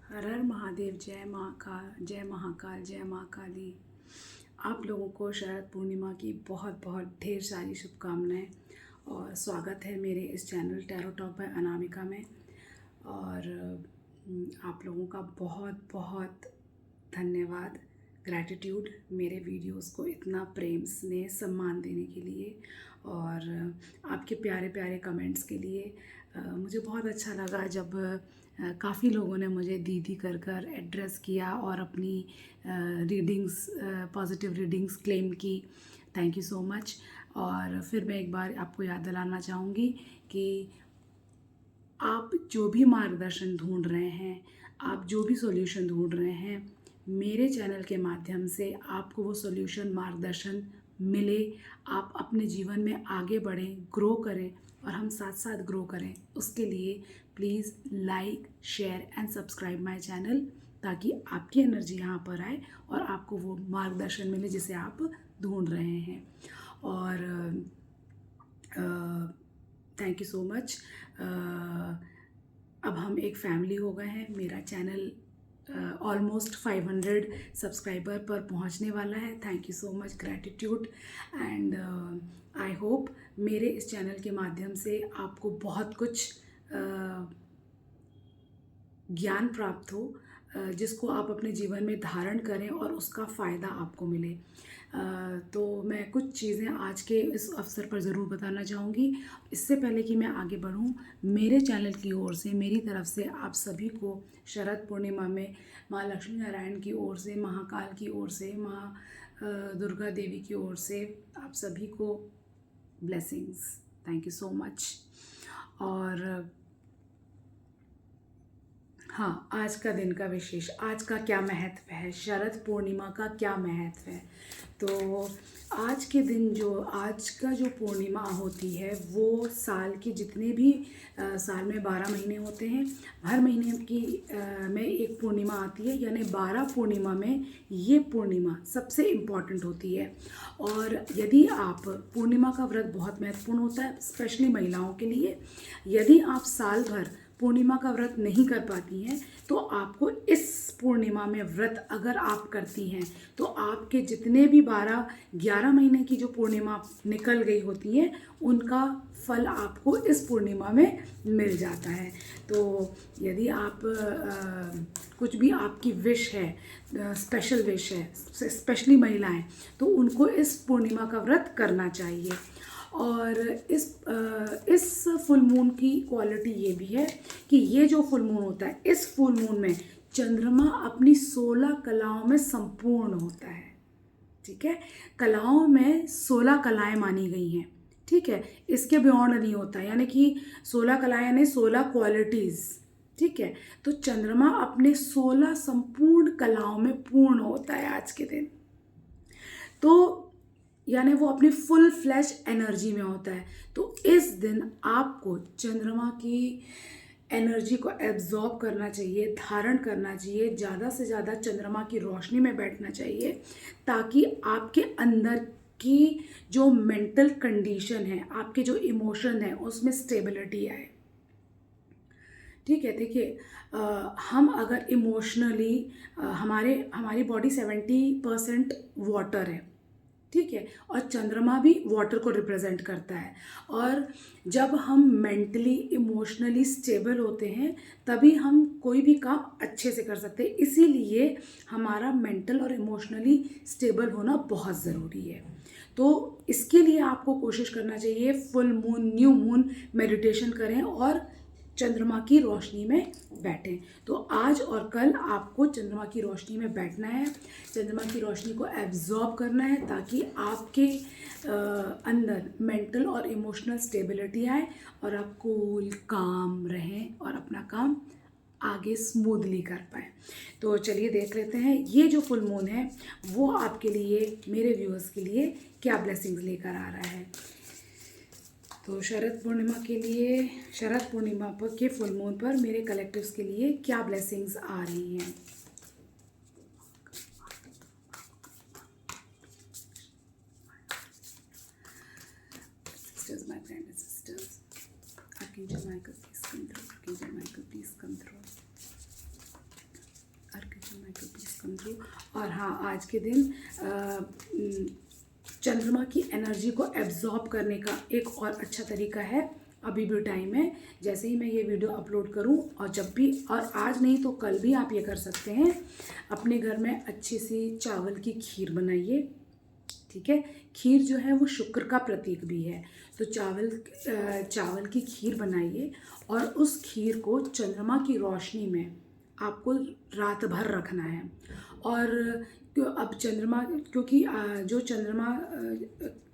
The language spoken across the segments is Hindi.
हर हर महादेव, जय महाकाल, जय महाकाल, जय माँ काली। आप लोगों को शरद पूर्णिमा की बहुत बहुत ढेर सारी शुभकामनाएं और स्वागत है मेरे इस channel tarot talk bye Anamika में। और आप लोगों का बहुत बहुत धन्यवाद, ग्रैटिट्यूड मेरे वीडियोस को इतना प्रेम स्नेह सम्मान देने के लिए और आपके प्यारे प्यारे कमेंट्स के लिए। मुझे बहुत अच्छा लगा जब काफ़ी लोगों ने मुझे दीदी कर कर एड्रेस किया और अपनी रीडिंग्स, पॉजिटिव रीडिंग्स क्लेम की। Thank you so much. और फिर मैं एक बार आपको याद दिलाना चाहूँगी कि आप जो भी मार्गदर्शन ढूंढ रहे हैं, आप जो भी सॉल्यूशन ढूंढ रहे हैं, मेरे चैनल के माध्यम से आपको वो सॉल्यूशन मार्गदर्शन मिले। आप अपने जीवन में आगे बढ़ें, ग्रो करें और हम साथ साथ ग्रो करें। उसके लिए please like, share and subscribe my channel, ताकि आपकी एनर्जी यहाँ पर आए और आपको वो मार्गदर्शन मिले जिसे आप ढूंढ रहे हैं। और थैंक यू सो मच। अब हम एक फैमिली हो गए हैं। मेरा चैनल ऑलमोस्ट 500 सब्सक्राइबर पर पहुंचने वाला है। Thank you so much, gratitude. And I hope मेरे इस चैनल के माध्यम से आपको बहुत कुछ ज्ञान प्राप्त हो, जिसको आप अपने जीवन में धारण करें और उसका फ़ायदा आपको मिले। तो मैं कुछ चीज़ें आज के इस अवसर पर ज़रूर बताना चाहूँगी। इससे पहले कि मैं आगे बढ़ूँ, मेरे चैनल की ओर से, मेरी तरफ से आप सभी को शरद पूर्णिमा में माँ लक्ष्मी नारायण की ओर से, महाकाल की ओर से, माँ दुर्गा देवी की ओर से आप सभी को blessings. Thank you so much. और हाँ, आज का दिन का विशेष, आज का क्या महत्व है, शरद पूर्णिमा का क्या महत्व है। तो आज के दिन, आज का जो पूर्णिमा होती है, वो साल के जितने भी साल में 12 महीने होते हैं, हर महीने की में एक पूर्णिमा आती है, यानी 12 पूर्णिमा में ये पूर्णिमा सबसे इम्पॉर्टेंट होती है। और यदि आप, पूर्णिमा का व्रत बहुत महत्वपूर्ण होता है, स्पेशली महिलाओं के लिए। यदि आप साल भर पूर्णिमा का व्रत नहीं कर पाती हैं, तो आपको इस पूर्णिमा में व्रत अगर आप करती हैं, तो आपके जितने भी 11 महीने की जो पूर्णिमा निकल गई होती हैं, उनका फल आपको इस पूर्णिमा में मिल जाता है। तो यदि आप कुछ भी आपकी विश है, स्पेशल विश है, स्पेशली महिलाएं, तो उनको इस पूर्णिमा का व्रत करना चाहिए। और इस फुल मून की क्वालिटी ये भी है कि ये जो फुल मून होता है, इस फुल मून में चंद्रमा अपनी 16 कलाओं में संपूर्ण होता है। ठीक है, कलाओं में 16 कलाएं मानी गई हैं। ठीक है, इसके बियॉन्ड नहीं होता, यानी कि 16 कलाएं यानी 16 क्वालिटीज़। ठीक है, तो चंद्रमा अपने 16 संपूर्ण कलाओं में पूर्ण होता है आज के दिन। तो यानी वो अपनी फुल फ्लैश एनर्जी में होता है। तो इस दिन आपको चंद्रमा की एनर्जी को एब्जॉर्ब करना चाहिए, धारण करना चाहिए, ज़्यादा से ज़्यादा चंद्रमा की रोशनी में बैठना चाहिए, ताकि आपके अंदर की जो मेंटल कंडीशन है, आपके जो इमोशन है, उसमें स्टेबिलिटी आए। ठीक है, देखिए, हम अगर इमोशनली, हमारी बॉडी 70% वाटर है। ठीक है, और चंद्रमा भी वाटर को रिप्रेजेंट करता है। और जब हम मेंटली इमोशनली स्टेबल होते हैं, तभी हम कोई भी काम अच्छे से कर सकते हैं। इसीलिए हमारा मेंटल और इमोशनली स्टेबल होना बहुत ज़रूरी है। तो इसके लिए आपको कोशिश करना चाहिए, full moon, new moon meditation करें और चंद्रमा की रोशनी में बैठें। तो आज और कल आपको चंद्रमा की रोशनी में बैठना है, चंद्रमा की रोशनी को एब्जॉर्ब करना है, ताकि आपके अंदर मेंटल और इमोशनल स्टेबिलिटी आए और आप कूल काम रहें और अपना काम आगे स्मूथली कर पाएँ। तो चलिए देख लेते हैं ये जो फुल मून है, वो आपके लिए, मेरे व्यूअर्स के लिए क्या ब्लेसिंग्स लेकर आ रहा है। तो शरद पूर्णिमा के लिए, शरद पूर्णिमा पर के फुल मून पर मेरे कलेक्टिव्स के लिए क्या ब्लेसिंग्स आ रही हैं। Sisters, my friend sisters, archangel Michael please come through, archangel Michael please come through. और हाँ, आज के दिन चंद्रमा की एनर्जी को एब्जॉर्ब करने का एक और अच्छा तरीका है। अभी भी टाइम है, जैसे ही मैं ये वीडियो अपलोड करूं और जब भी, और आज नहीं तो कल भी आप ये कर सकते हैं, अपने घर में अच्छी सी चावल की खीर बनाइए। ठीक है, खीर जो है वो शुक्र का प्रतीक भी है, तो चावल की खीर बनाइए और उस खीर को चंद्रमा की रोशनी में आपको रात भर रखना है। और अब चंद्रमा, क्योंकि जो चंद्रमा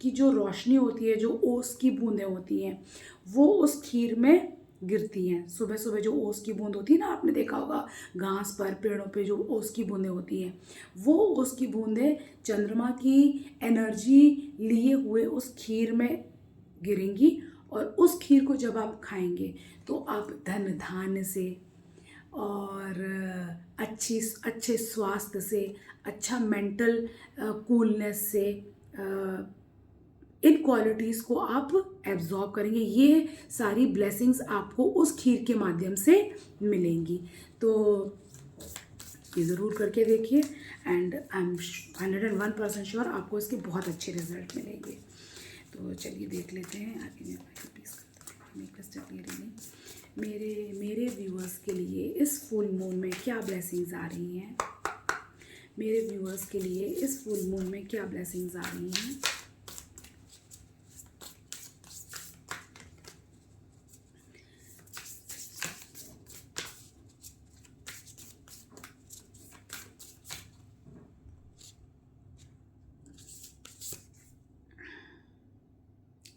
की जो रोशनी होती है, जो ओस की बूंदें होती हैं, वो उस खीर में गिरती हैं। सुबह सुबह जो ओस की बूंद होती है ना, आपने देखा होगा घास पर, पेड़ों पे जो ओस की बूंदें होती हैं, वो ओस की बूंदें चंद्रमा की एनर्जी लिए हुए उस खीर में गिरेंगी। और उस खीर को जब आप खाएंगे तो आप धन धान्य से और अच्छे स्वास्थ्य से, अच्छा मेंटल कूलनेस से, इन क्वालिटीज़ को आप एब्जॉर्ब करेंगे। ये सारी ब्लेसिंग्स आपको उस खीर के माध्यम से मिलेंगी। तो ये ज़रूर करके देखिए एंड आई एम 101% श्योर आपको इसके बहुत अच्छे रिजल्ट मिलेंगे। तो चलिए देख लेते हैं आगे। मेरे व्यूअर्स के लिए इस फुल मून में क्या ब्लेसिंग्स आ रही हैं, मेरे व्यूअर्स के लिए इस फुल मून में क्या ब्लेसिंग्स आ रही हैं।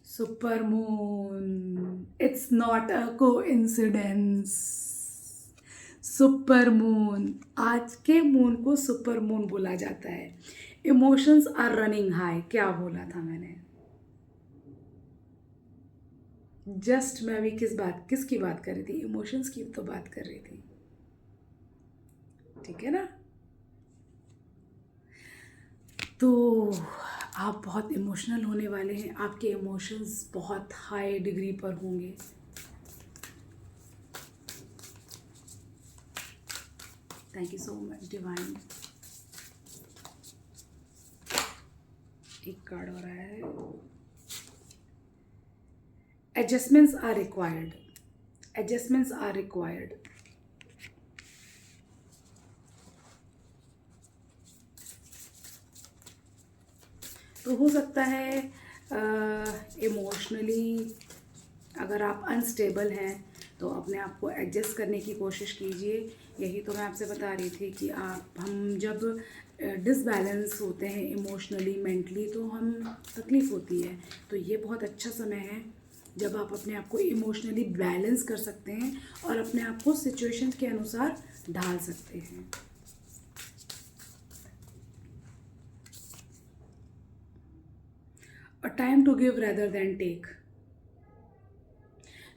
Super moon, it's not a coincidence. Super moon, आज के मून को सुपर मून बोला जाता है। इमोशंस आर रनिंग हाई, क्या बोला था मैंने? जस्ट मैं अभी किसकी बात कर रही थी? इमोशंस की तो बात कर रही थी, ठीक है ना? तो आप बहुत इमोशनल होने वाले हैं, आपके इमोशंस बहुत हाई डिग्री पर होंगे। Thank you so much divine. एक कार्ड हो रहा है, adjustments are required, adjustments are required. तो हो सकता है इमोशनली अगर आप अनस्टेबल हैं तो अपने आप को एडजस्ट करने की कोशिश कीजिए। यही तो मैं आपसे बता रही थी कि हम जब डिसबैलेंस होते हैं इमोशनली, मेंटली, तो हम तकलीफ़ होती है। तो ये बहुत अच्छा समय है जब आप अपने आप को इमोशनली बैलेंस कर सकते हैं और अपने आप को सिचुएशन के अनुसार ढाल सकते हैं। A time to give rather than take.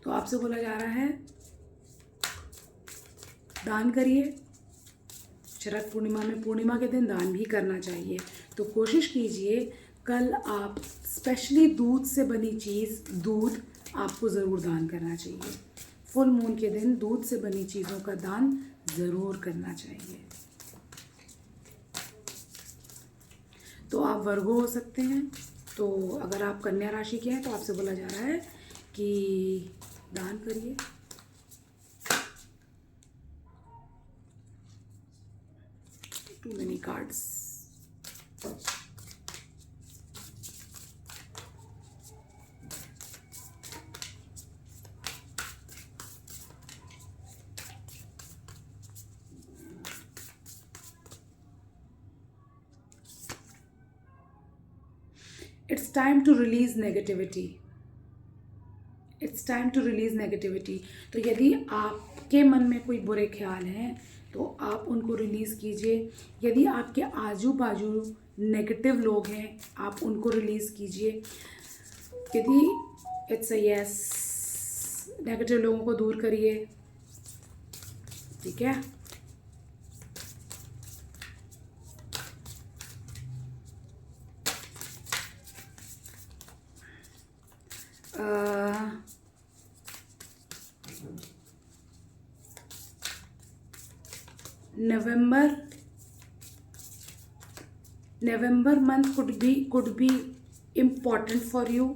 तो आपसे बोला जा रहा है दान करिए। शरद पूर्णिमा में, पूर्णिमा के दिन दान भी करना चाहिए। तो कोशिश कीजिए कल आप स्पेशली दूध से बनी चीज़, दूध आपको ज़रूर दान करना चाहिए। फुल मून के दिन दूध से बनी चीज़ों का दान ज़रूर करना चाहिए। तो आप वर्गो हो सकते हैं। तो अगर आप कन्या राशि के हैं तो आपसे बोला जा रहा है कि दान करिए। Too many cards. It's time to release negativity. It's time to release negativity. तो यदि आपके मन में कोई बुरे ख्याल हैं तो आप उनको रिलीज़ कीजिए। यदि आपके आजू बाजू नेगेटिव लोग हैं आप उनको रिलीज़ कीजिए। यदि इट्स अ यस, नेगेटिव लोगों को दूर करिए, ठीक है। November November month could be important for you.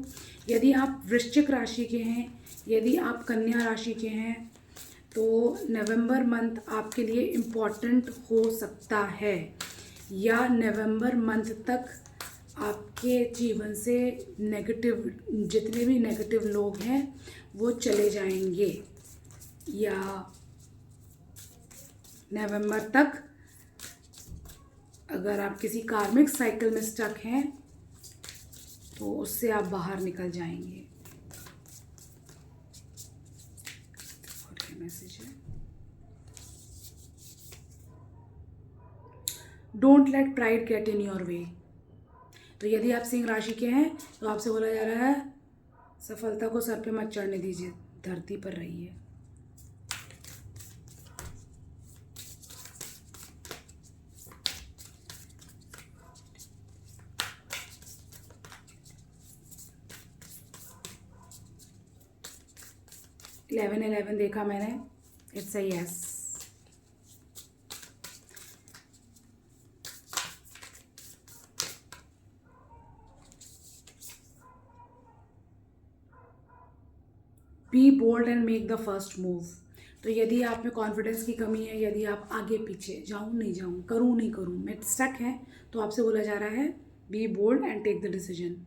यदि आप वृश्चिक राशि के हैं, यदि आप कन्या राशि के हैं, तो नवंबर मंथ आपके लिए इम्पॉर्टेंट हो सकता है, या नवंबर मंथ तक आपके जीवन से जितने भी नेगेटिव लोग हैं वो चले जाएंगे, या नवंबर तक अगर आप किसी कार्मिक साइकिल में स्टक हैं तो उससे आप बाहर निकल जाएंगे। और क्या मैसेज है? Don't let pride get in your way. तो यदि आप सिंह राशि के हैं तो आपसे बोला जा रहा है सफलता को सर पे मत चढ़ने दीजिए, धरती पर रहिए। इलेवन देखा मैंने, it's a yes. Be bold and make the first move. तो यदि आप में कॉन्फिडेंस की कमी है, यदि आप आगे पीछे जाऊँ नहीं जाऊँ, करूँ नहीं करूँ में स्टक है, तो आपसे बोला जा रहा है be bold and take the decision.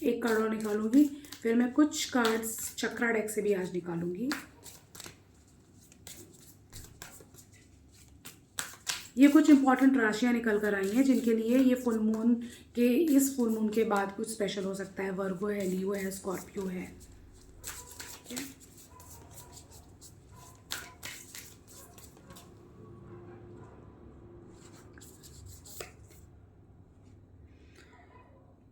एक कार्ड और निकालूंगी, फिर मैं कुछ कार्ड्स चक्रा डेक से भी आज निकालूंगी। ये कुछ इंपॉर्टेंट राशियां निकल कर आई हैं जिनके लिए ये फुल मून के, इस फुल मून के बाद कुछ स्पेशल हो सकता है। वर्गो है, लियो है, स्कॉर्पियो है।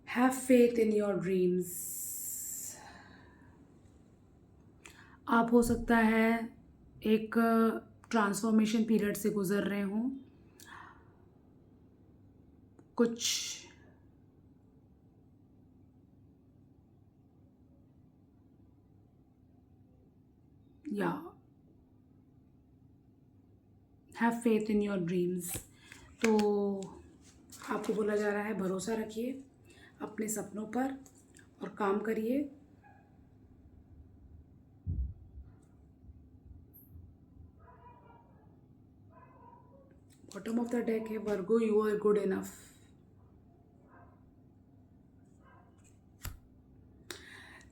Have faith in your dreams. आप हो सकता है एक ट्रांसफॉर्मेशन पीरियड से गुजर रहे हों। कुछ या have faith in your dreams. तो आपको बोला जा रहा है भरोसा रखिए अपने सपनों पर और काम करिए। बॉटम ऑफ द डेक है वर्गो, यू आर गुड इनफ।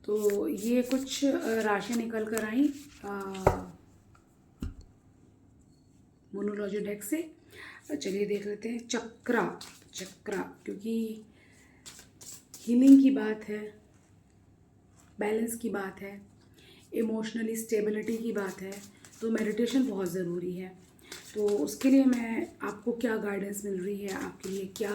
तो ये कुछ राशियां निकल कर आई मोनोलॉजी डेक से। चलिए देख लेते हैं चक्रा। क्योंकि हीलिंग की बात है, बैलेंस की बात है, इमोशनली स्टेबिलिटी की बात है, तो मेडिटेशन बहुत ज़रूरी है। तो उसके लिए मैं आपको क्या गाइडेंस मिल रही है, आपके लिए क्या